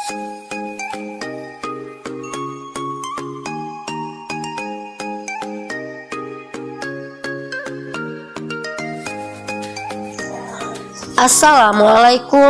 Assalamualaikum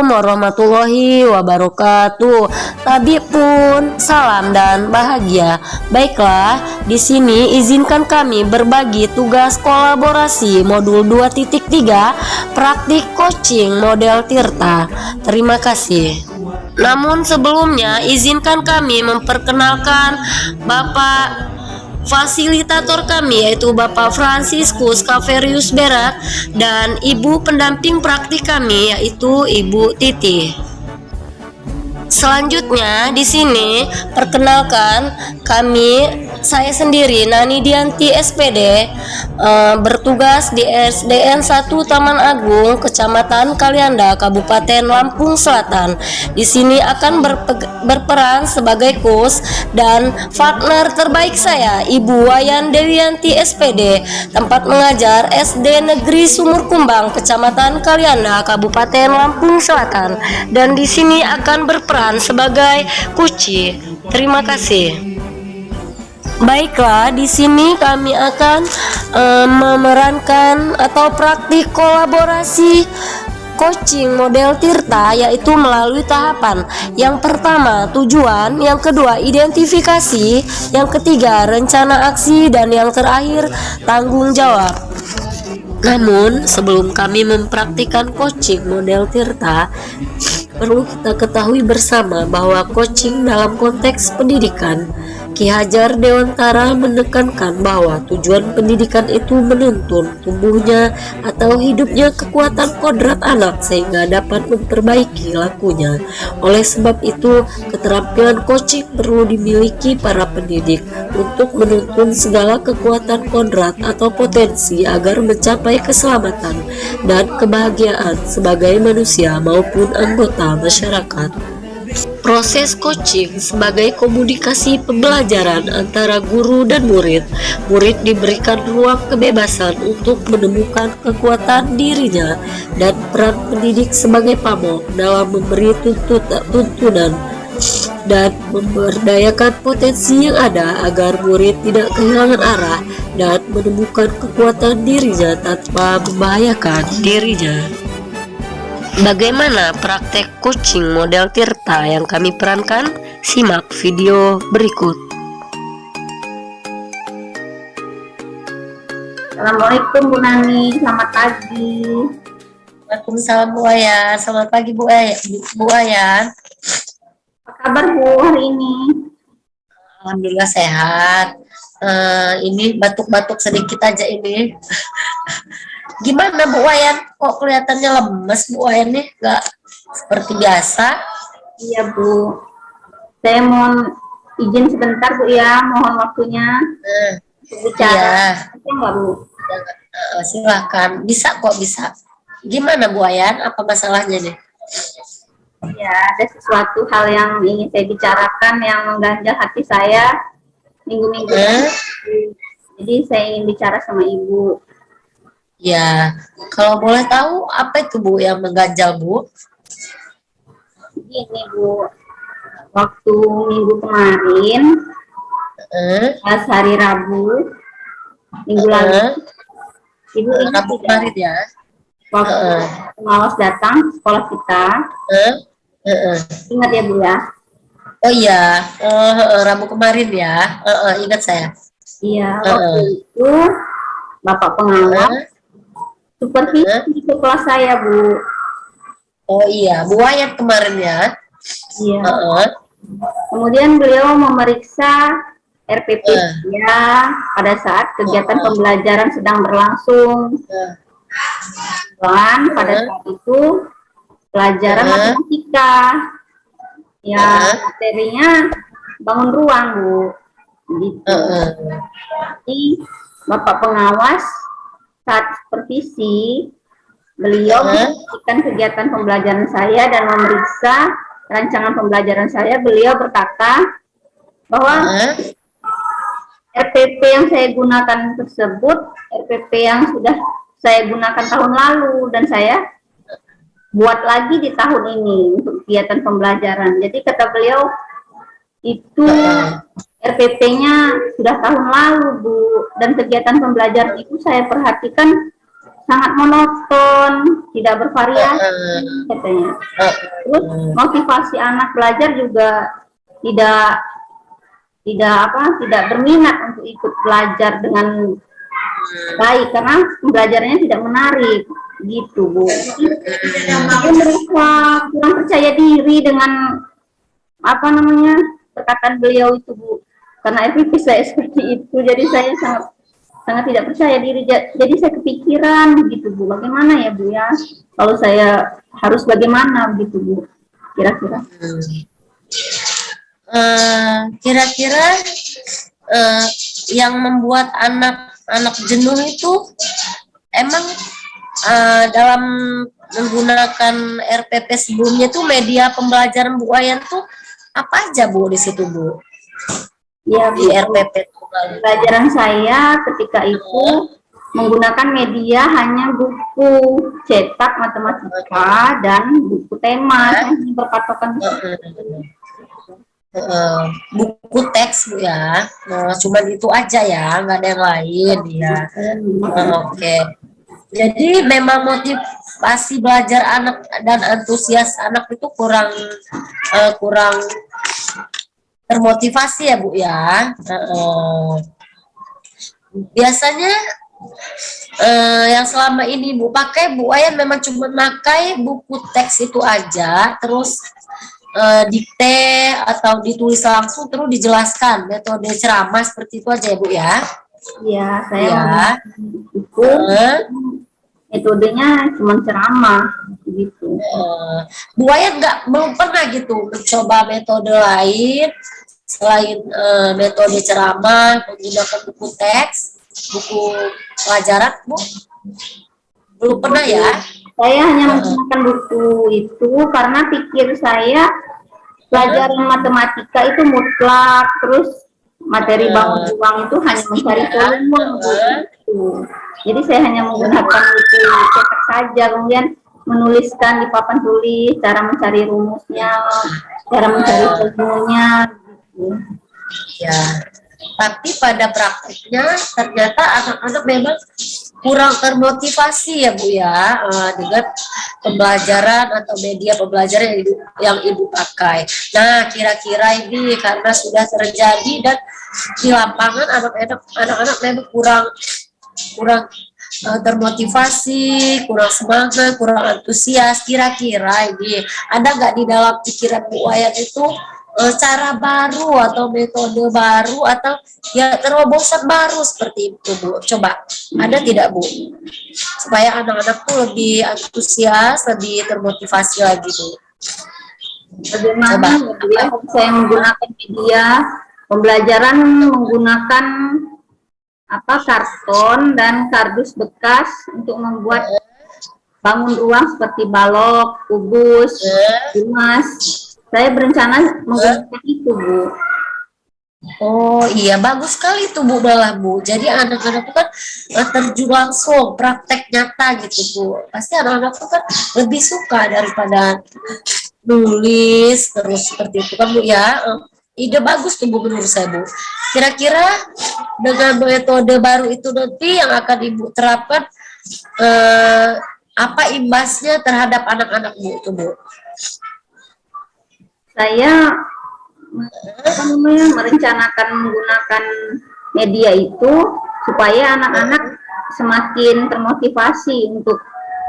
warahmatullahi wabarakatuh. Nabi pun salam dan bahagia. Baiklah, di sini izinkan kami berbagi tugas kolaborasi modul 2.3 praktik coaching model Tirta. Terima kasih. Namun sebelumnya izinkan kami memperkenalkan Bapak fasilitator kami, yaitu Bapak Franciscus Caverius Berat, dan Ibu pendamping praktik kami, yaitu Ibu Titi. Selanjutnya di sini perkenalkan saya sendiri Nani Dianti SPD, bertugas di SDN 1 Taman Agung, Kecamatan Kalianda, Kabupaten Lampung Selatan. Di sini akan berperan sebagai host dan partner terbaik saya, Ibu Wayan Dewianti SPD, tempat mengajar SD Negeri Sumur Kumbang, Kecamatan Kalianda, Kabupaten Lampung Selatan. Dan di sini akan berperan sebagai kuci. Terima kasih. Baiklah, di sini kami akan memerankan atau praktik kolaborasi coaching model Tirta, yaitu melalui tahapan. Yang pertama, tujuan, yang kedua, identifikasi, yang ketiga, rencana aksi, dan yang terakhir, tanggung jawab. Namun, sebelum kami mempraktikkan coaching model Tirta, perlu kita ketahui bersama bahwa coaching dalam konteks pendidikan, Ki Hajar Dewantara menekankan bahwa tujuan pendidikan itu menuntun tumbuhnya atau hidupnya kekuatan kodrat anak sehingga dapat memperbaiki lakunya. Oleh sebab itu, keterampilan coaching perlu dimiliki para pendidik untuk menuntun segala kekuatan kodrat atau potensi agar mencapai keselamatan dan kebahagiaan sebagai manusia maupun anggota masyarakat. Proses coaching sebagai komunikasi pembelajaran antara guru dan murid. Murid diberikan ruang kebebasan untuk menemukan kekuatan dirinya, dan peran pendidik sebagai pamong dalam memberi tuntunan dan memberdayakan potensi yang ada agar murid tidak kehilangan arah dan menemukan kekuatan dirinya tanpa membahayakan dirinya. Bagaimana praktek coaching model Tirta yang kami perankan? Simak video berikut. Assalamualaikum Bu Nani, selamat pagi. Waalaikumsalam Bu Ayan, selamat pagi Bu Ayan. Apa kabar Bu hari ini? Alhamdulillah sehat. Ini batuk-batuk sedikit aja ini. Gimana Bu Wayan? Kok kelihatannya lemes Bu Wayan nih? Gak seperti biasa. Iya Bu, saya mohon izin sebentar Bu ya, mohon waktunya bicara. Iya. Bisa nggak Bu? Silakan. Bisa kok, bisa. Gimana Bu Wayan? Apa masalahnya nih? Ya, ada sesuatu hal yang ingin saya bicarakan yang mengganjal hati saya minggu-minggu ini. Jadi saya ingin bicara sama Ibu. Ya, kalau boleh tahu apa itu Bu yang mengganjal Bu? Gini Bu, waktu minggu kemarin, pas hari Rabu, minggu lalu, Ibu ingat Rabu tidak? kemarin ya? Waktu pengawas datang sekolah kita, ingat ya Bu ya? Oh iya, Rabu kemarin ya? Ingat saya. Iya, waktu itu Bapak pengawas supervisi ke kelas saya Bu. Oh iya, Bu Wayan kemarin ya? Iya. Kemudian beliau memeriksa RPP ya pada saat kegiatan pembelajaran sedang berlangsung. Dan pada saat itu pelajaran matematika, ya materinya bangun ruang Bu. Gitu. Jadi Bapak pengawas saat supervisi, beliau memperhatikan kegiatan pembelajaran saya dan memeriksa rancangan pembelajaran saya. Beliau berkata bahwa RPP yang saya gunakan tersebut RPP yang sudah saya gunakan tahun lalu, dan saya buat lagi di tahun ini untuk kegiatan pembelajaran. Jadi kata beliau itu RPP-nya sudah tahun lalu, Bu, dan kegiatan pembelajaran itu saya perhatikan sangat monoton, tidak bervariasi katanya. Terus motivasi anak belajar juga tidak tidak berminat untuk ikut belajar dengan baik karena pembelajarannya tidak menarik gitu, Bu. Aku merasa kurang percaya diri dengan apa namanya perkataan beliau itu, Bu, karena FVP saya seperti itu, jadi saya sangat tidak percaya diri, jadi saya kepikiran begitu, Bu, bagaimana ya, Bu, ya kalau saya harus bagaimana begitu, Bu, kira-kira. Kira-kira yang membuat anak-anak jenuh itu emang dalam menggunakan RPP sebelumnya tuh media pembelajaran Bu Wayan tuh apa aja, Bu, di situ, Bu? Ya, di RPP pelajaran saya ketika itu menggunakan media hanya buku cetak matematika dan buku tema yang berpatokan buku teks, Bu, ya. Cuman itu aja ya, nggak ada yang lain ya. Oke. Jadi memang motivasi belajar anak dan antusias anak itu kurang termotivasi ya, Bu, ya. Biasanya yang selama ini Bu pakai, Bu Wayan memang cuma pakai buku teks itu aja, terus dikte atau ditulis langsung terus dijelaskan metode ceramah seperti itu aja ya, Bu, ya. Iya, saya buku metodenya cuma ceramah gitu. Bu Wayan belum pernah gitu mencoba metode lain selain metode ceramah menggunakan buku teks, buku pelajaran, Bu? Belum pernah ya? Saya hanya menggunakan buku itu karena pikir saya pelajaran matematika itu mutlak, terus materi bangun ruang itu hanya mencari volume gitu. Jadi saya hanya menggunakan buku cetak saja, kemudian menuliskan di papan tulis cara mencari rumusnya, cara mencari volumenya gitu. Ya. Tapi pada praktiknya ternyata anak-anak memang kurang termotivasi ya, Bu, ya, dengan pembelajaran atau media pembelajaran yang Ibu pakai. Nah, kira-kira ini karena sudah terjadi dan di lapangan anak-anak memang kurang termotivasi, kurang semangat, kurang antusias. Kira-kira ini ada nggak di dalam pikiran Bu Wayan itu cara baru atau metode baru atau ya terobosan baru seperti itu, Bu? Coba ada tidak, Bu, supaya anak-anak tuh lebih antusias, lebih termotivasi lagi, Bu? Bagaimana ya, saya menggunakan media pembelajaran menggunakan karton dan kardus bekas untuk membuat bangun ruang seperti balok, kubus, gemas. Saya berencana menggunakan itu, Bu. Oh iya, bagus sekali itu, Bu, malah, Bu. Jadi anak-anak itu kan terjun langsung praktek nyata gitu, Bu. Pasti anak-anak itu kan lebih suka daripada nulis terus seperti itu kan, Bu, ya. Ide bagus tuh, Bu, menurut saya, Bu. Kira-kira dengan metode baru itu nanti yang akan Ibu terapkan apa imbasnya terhadap anak-anak, Bu, itu, Bu? Saya merencanakan menggunakan media itu supaya anak-anak semakin termotivasi untuk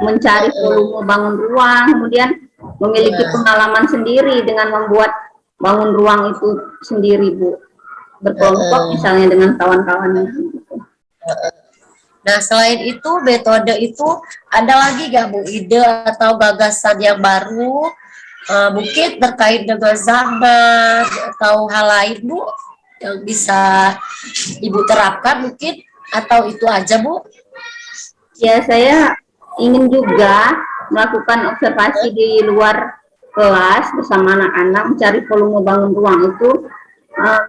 mencari volume bangun ruang, kemudian memiliki pengalaman sendiri dengan membuat bangun ruang itu sendiri, Bu, berkelompok misalnya dengan kawan-kawan gitu. Nah, selain itu metode itu ada lagi gak, Bu, ide atau gagasan yang baru mungkin terkait dengan zaman atau hal lain, Bu, yang bisa Ibu terapkan mungkin, atau itu aja, Bu? Ya, saya ingin juga melakukan observasi di luar kelas bersama anak-anak mencari volume bangun ruang itu,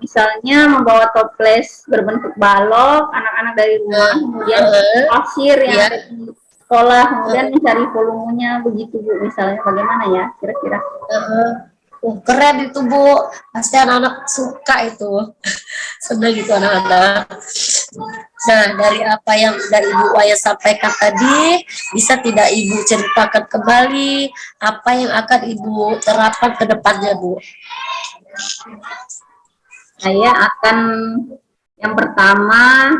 misalnya membawa toples berbentuk balok anak-anak dari rumah, kemudian pasir yang ada di sekolah, kemudian mencari volumenya begitu Bu, misalnya bagaimana ya kira-kira? Keren itu Bu, pasti anak-anak suka itu. Senang gitu anak-anak. Nah, dari apa yang dari Ibu Waya sampaikan tadi, bisa tidak Ibu ceritakan kembali apa yang akan Ibu terapkan ke depannya, Bu? Saya akan yang pertama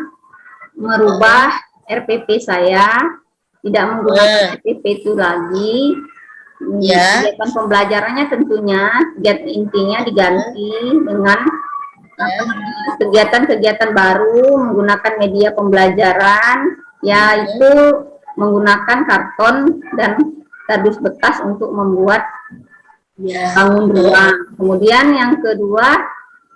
merubah RPP saya, tidak menggunakan RPP itu lagi. Ya. Kegiatan pembelajarannya tentunya kegiatan intinya diganti dengan kegiatan-kegiatan baru menggunakan media pembelajaran, yaitu menggunakan karton dan kardus bekas untuk membuat bangun ruang. Kemudian yang kedua,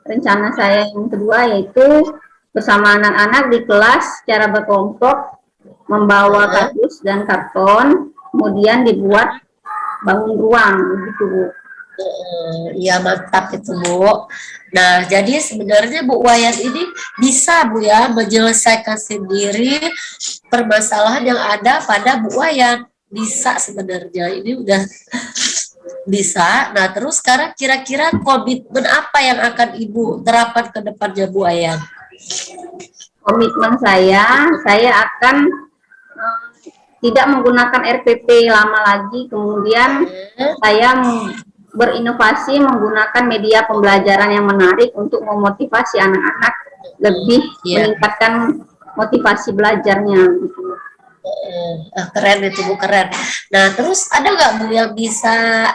rencana saya yang kedua yaitu bersama anak-anak di kelas secara berkelompok membawa kardus dan karton, kemudian dibuat bangun ruang, begitu Bu. Iya, mantap itu Bu. Nah, jadi sebenarnya Bu Wayan ini bisa Bu ya menyelesaikan sendiri permasalahan yang ada pada Bu Wayan. Bisa sebenarnya, ini udah bisa. Nah, terus sekarang kira-kira komitmen apa yang akan Ibu terapkan ke depannya Bu Wayan? Komitmen saya akan tidak menggunakan RPP lama lagi, kemudian saya berinovasi menggunakan media pembelajaran yang menarik untuk memotivasi anak-anak lebih meningkatkan motivasi belajarnya. Gitu. Keren itu Bu, keren. Nah, terus ada nggak Bu yang bisa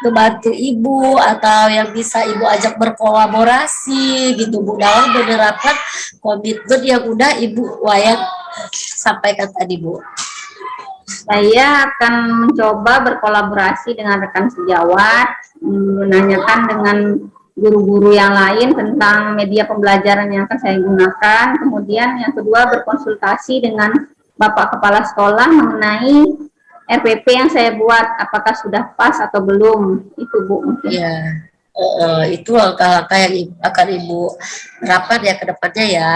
membantu Ibu atau yang bisa Ibu ajak berkolaborasi gitu Bu dalam menerapkan komitmen yang udah Ibu Wayan sampaikan tadi Bu? Saya akan mencoba berkolaborasi dengan rekan sejawat, menanyakan dengan guru-guru yang lain tentang media pembelajaran yang akan saya gunakan. Kemudian yang kedua, berkonsultasi dengan Bapak Kepala Sekolah mengenai RPP yang saya buat, apakah sudah pas atau belum. Itu Bu mungkin. Iya. Itu langkah-langkah yang akan Ibu terapkan ya ke depannya ya.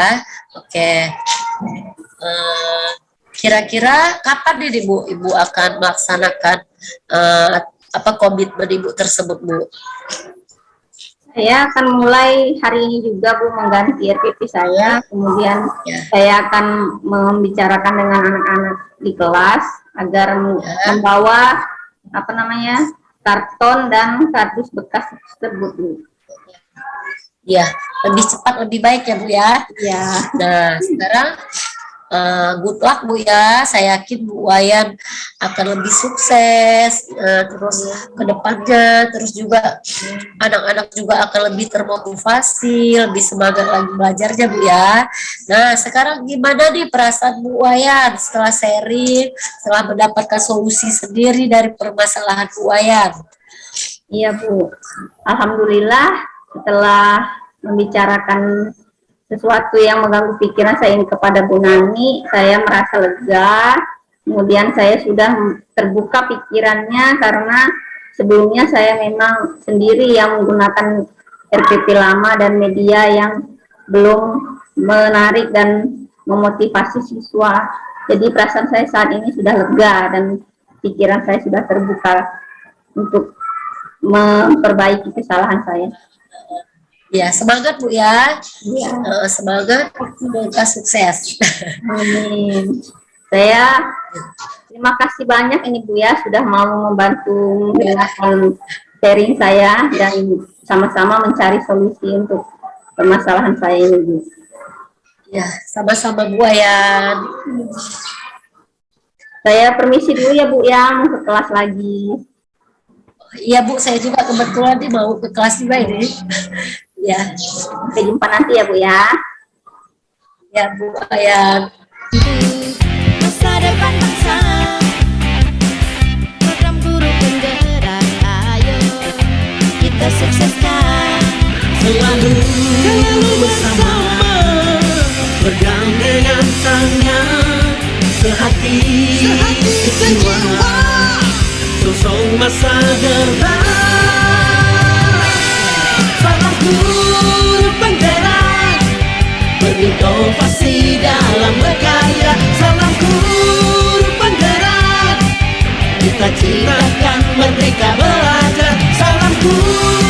Oke. Kira-kira kapan nih Bu Ibu akan melaksanakan apa komitmen Ibu tersebut Bu? Saya akan mulai hari ini juga Bu mengganti RPP saya, kemudian saya akan membicarakan dengan anak-anak di kelas agar membawa apa namanya karton dan kardus bekas tersebut Bu. Ya, lebih cepat lebih baik ya Bu ya. Ya. Nah, sekarang good luck Bu ya, saya yakin Bu Wayan akan lebih sukses terus ke depannya, terus juga anak-anak juga akan lebih termotivasi, lebih semangat lagi belajarnya Bu ya. Nah, sekarang gimana nih perasaan Bu Wayan setelah sharing, setelah mendapatkan solusi sendiri dari permasalahan Bu Wayan? Iya Bu, alhamdulillah setelah membicarakan sesuatu yang mengganggu pikiran saya ini kepada Bu Nani, saya merasa lega. Kemudian saya sudah terbuka pikirannya karena sebelumnya saya memang sendiri yang menggunakan RPP lama dan media yang belum menarik dan memotivasi siswa. Jadi perasaan saya saat ini sudah lega dan pikiran saya sudah terbuka untuk memperbaiki kesalahan saya. Ya, semangat Bu ya. Semangat, semoga sukses. Amin. Saya terima kasih banyak ini Bu ya sudah mau membantu mendengarkan sharing saya dan sama-sama mencari solusi untuk permasalahan saya ini Bu. Ya, sama-sama Bu Wayan. Saya permisi dulu ya Bu ya, mau ke kelas lagi. Iya Bu, saya juga kebetulan nih mau ke kelas juga ini. Ya, sampai jumpa nanti ya Bu ya. Ya Bu Wayan. Masa depan bangsa, program guru penggerak, ayo kita sukseskan. Selalu bersama, bergandengan tangan, sehati sejiwa, sosok masa depan. Salam guru penggerak, berinovasi dalam berkarya. Salam guru penggerak. Kita ciptakan merdeka belajar. Salam guru